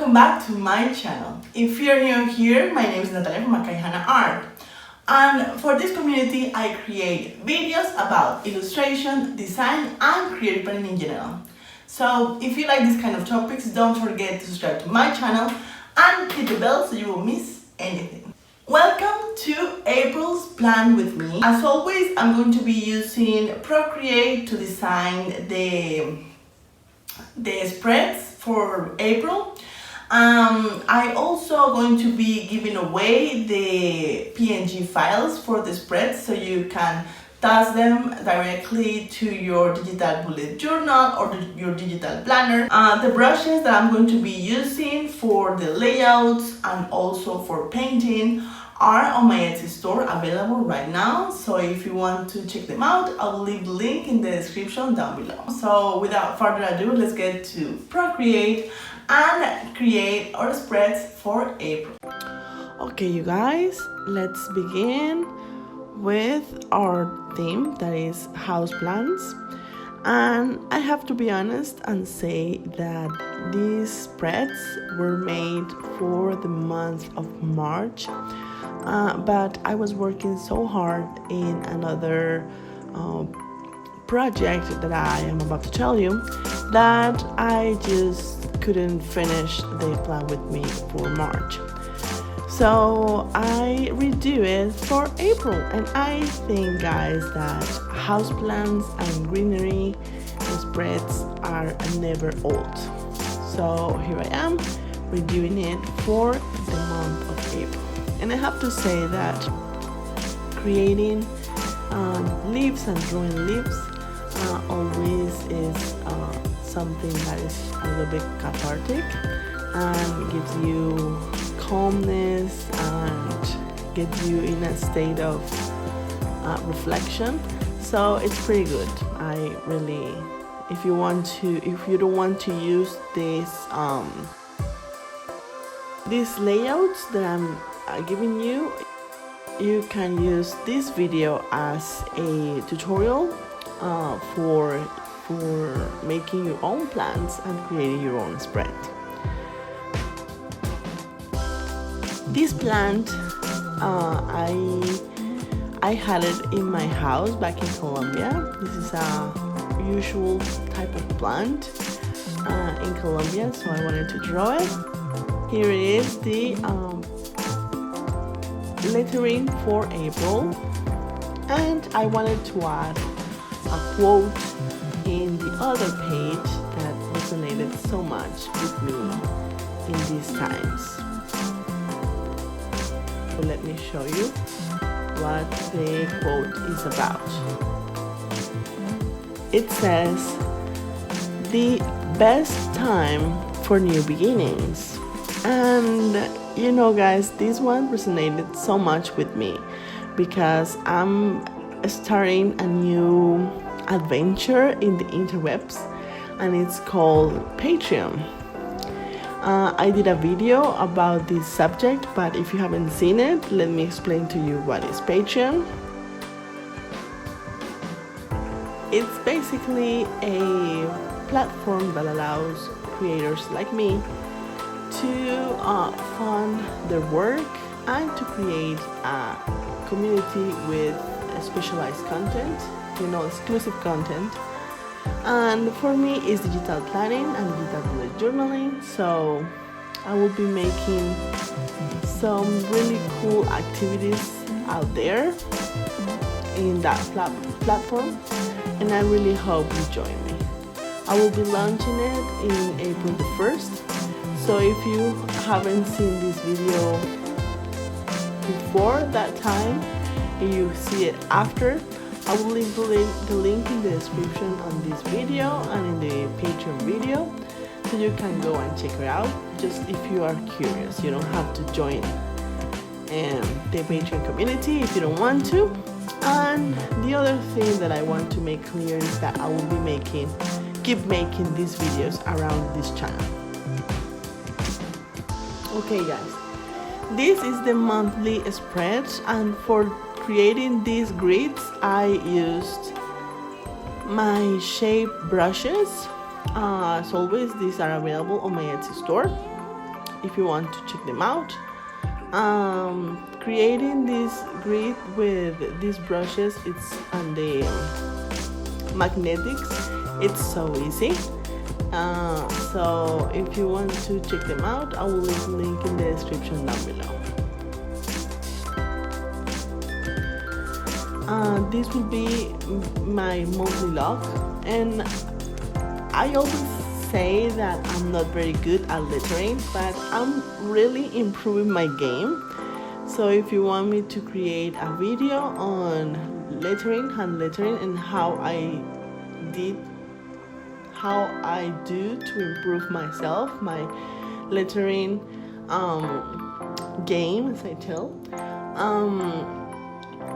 welcome back to my channel. If you're new here, my name is Natalia from Akaihana Art. And for this community, I create videos about illustration, design, and creative planning in general. So if you like this kind of topics, don't forget to subscribe to my channel and hit the bell so you won't miss anything. Welcome to April's Plan with me. As always, I'm going to be using Procreate to design the spreads for April. I also going to be giving away the PNG files for the spreads so you can task them directly to your digital bullet journal or your digital planner. The brushes that I'm going to be using for the layouts and also for painting are on my Etsy store, available right now. So if you want to check them out, I will leave the link in the description down below. So without further ado, let's get to Procreate and create our spreads for April. Okay, you guys, let's begin with our theme, that is houseplants. And I have to be honest and say that these spreads were made for the month of March. But I was working so hard in another project that I am about to tell you that I just couldn't finish the plan with me for March. So I redo it for April, and I think, guys, that houseplants and greenery and spreads are never old. So here I am redoing it for the month of April. And I have to say that creating leaves and drawing leaves always is something that is a little bit cathartic and gives you calmness and gets you in a state of reflection. So it's pretty good. I really, if you don't want to use these layouts that I'm giving you, you can use this video as a tutorial for making your own plans and creating your own spread. This plant, I had it in my house back in Colombia. This is a usual type of plant in Colombia, so I wanted to draw it. Here it is, the lettering for April, and I wanted to add a quote in the other page that resonated so much with me in these times. So let me show you what the quote is about. It says, "The best time for new beginnings." And you know, guys, this one resonated so much with me because I'm starting a new adventure in the interwebs, and it's called Patreon. I did a video about this subject, but if you haven't seen it, let me explain to you what is Patreon. It's basically a platform that allows creators like me to fund their work and to create a community with specialized content, exclusive content. And for me, it's digital planning and digital bullet journaling. So I will be making some really cool activities out there in that platform, and I really hope you join me. I will be launching it in April the 1st. So if you haven't seen this video before that time, and you see it after, I will leave the link in the description on this video and in the Patreon video, so you can go and check it out. Just if you are curious, you don't have to join the Patreon community if you don't want to. And the other thing that I want to make clear is that I will be keep making these videos around this channel. Okay, guys, this is the monthly spread, and for creating these grids I used my shape brushes. As always, these are available on my Etsy store. if you want to check them out. Creating this grid with these brushes, it's on the magnetics, it's so easy. So if you want to check them out, I will leave a link in the description down below. This will be my monthly log, and I always say that I'm not very good at lettering, but I'm really improving my game. So if you want me to create a video on lettering, hand lettering, and how I do to improve myself, my lettering game, as I tell,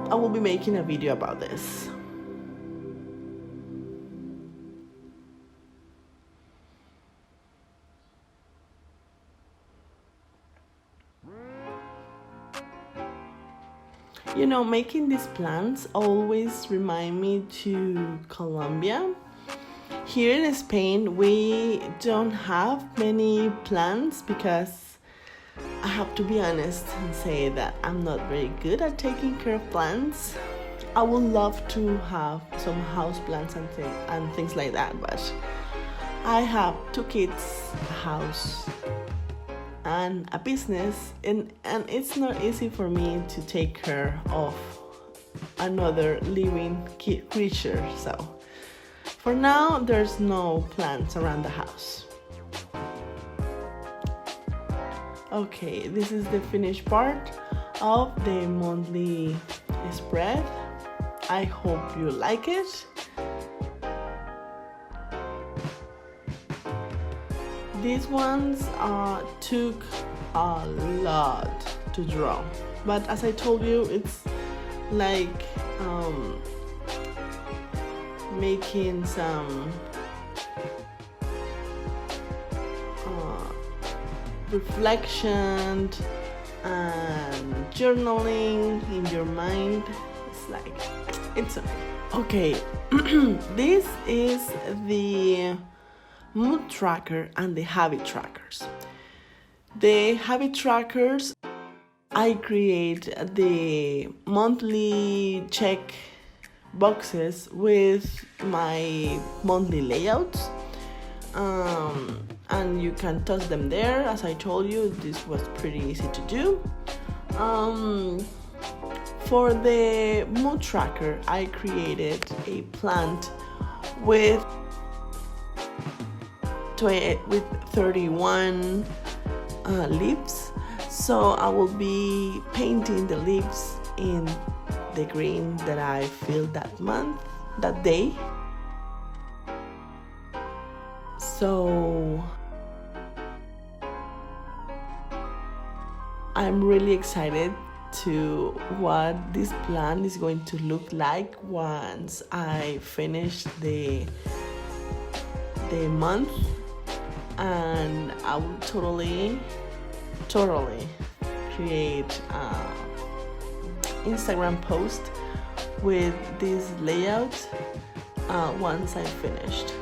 I will be making a video about this. You know, making these plants always remind me to Colombia. Here in Spain, we don't have many plants because I have to be honest and say that I'm not very good at taking care of plants. I would love to have some house plants and things like that, but I have 2 kids, a house, and a business, and it's not easy for me to take care of another living creature. So for now, there's no plants around the house. Okay, this is the finished part of the monthly spread. I hope you like it. These ones took a lot to draw, but as I told you, it's like making some reflection and journaling in your mind. It's like, it's okay. This is the mood tracker and the habit trackers. The habit trackers, I create the monthly check boxes with my monthly layouts, and you can toss them there. As I told you, this was pretty easy to do. For the mood tracker, I created a plant with 31 leaves, so I will be painting the leaves in the green that I feel that month, that day. So I'm really excited to what this plan is going to look like once I finish the month, and I will totally create Instagram post with this layout once I'm finished.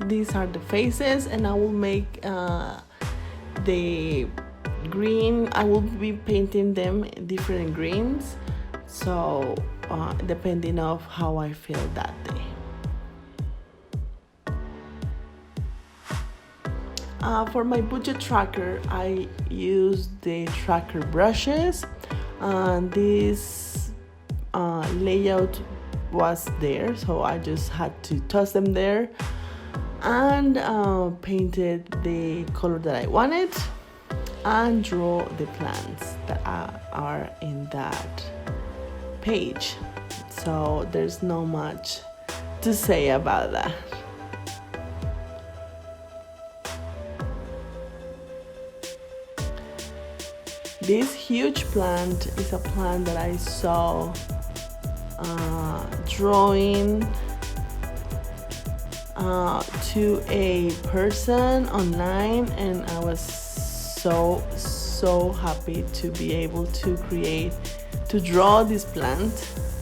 These are the faces, and I will make the green, I will be painting them in different greens, so depending of how I feel that day. For my budget tracker, I use the tracker brushes, and this layout was there, so I just had to toss them there and painted the color that I wanted and draw the plants that are in that page. So there's not much to say about that. This huge plant is a plant that I saw drawing to a person online, and I was so happy to be able to draw this plant.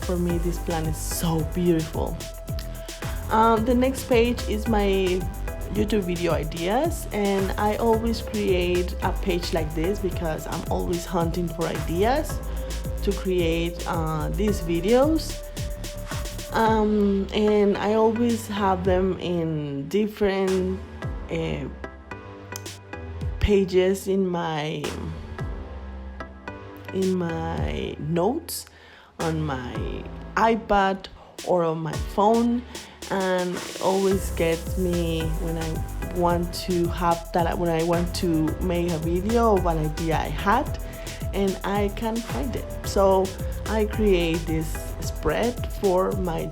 For me, this plant is so beautiful. The next page is my YouTube video ideas, and I always create a page like this because I'm always hunting for ideas to create these videos, and I always have them in different pages in my notes on my iPad or on my phone, and it always gets me when I want to have that, when I want to make a video of an idea I had and I can't find it. So I create this spread for my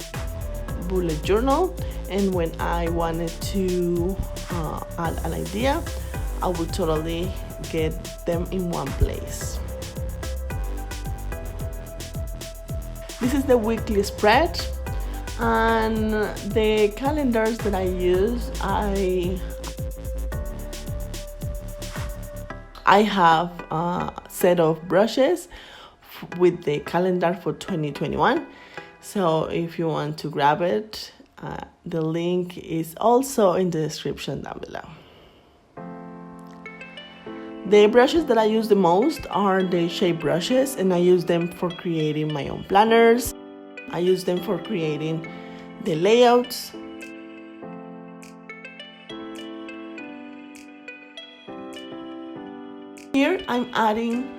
bullet journal, and when I wanted to add an idea, I would totally get them in one place. This is the weekly spread, and the calendars that I use, I have a set of brushes with the calendar for 2021. So if you want to grab it, the link is also in the description down below. The brushes that I use the most are the shape brushes, and I use them for creating my own planners. I use them for creating the layouts. Here I'm adding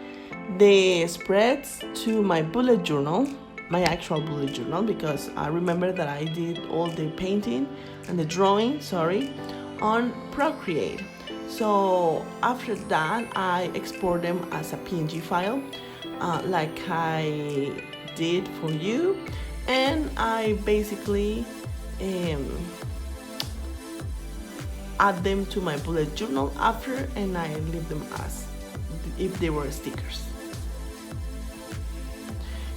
the spreads to my bullet journal, my actual bullet journal, because I remember that I did all the painting and the drawing, on Procreate. So after that, I export them as a PNG file, like I did for you, and I basically add them to my bullet journal after, and I leave them as if they were stickers.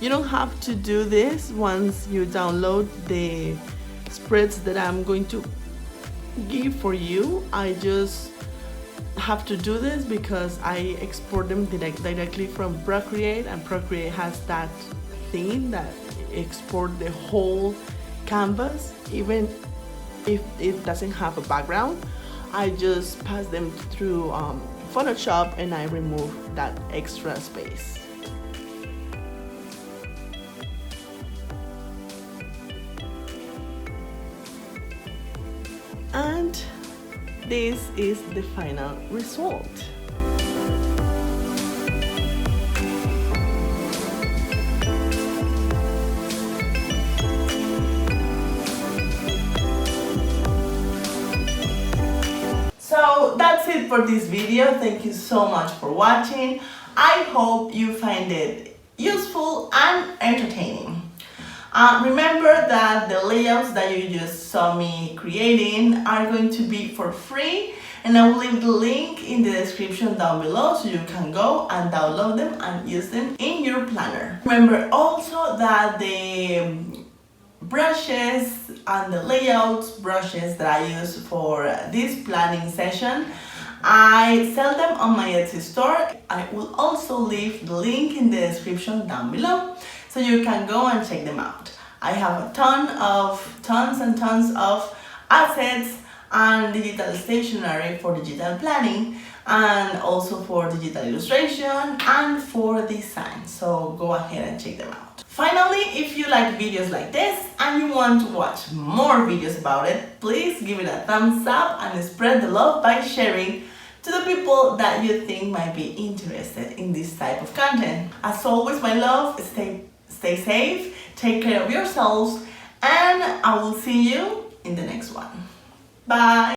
You don't have to do this once you download the spreads that I'm going to give for you. I just have to do this because I export them directly from Procreate, and Procreate has that thing that export the whole canvas, even if it doesn't have a background. I just pass them through Photoshop, and I remove that extra space. And this is the final result. So that's it for this video. Thank you so much for watching. I hope you find it useful and entertaining. Remember that the layouts that you just saw me creating are going to be for free, and I will leave the link in the description down below so you can go and download them and use them in your planner. Remember also that the brushes and the layouts brushes that I use for this planning session, I sell them on my Etsy store. I will also leave the link in the description down below so you can go and check them out. I have tons and tons of assets and digital stationery for digital planning, and also for digital illustration and for design. So go ahead and check them out. Finally, if you like videos like this and you want to watch more videos about it, please give it a thumbs up and spread the love by sharing to the people that you think might be interested in this type of content. As always, my love, stay safe, take care of yourselves, and I will see you in the next one. Bye!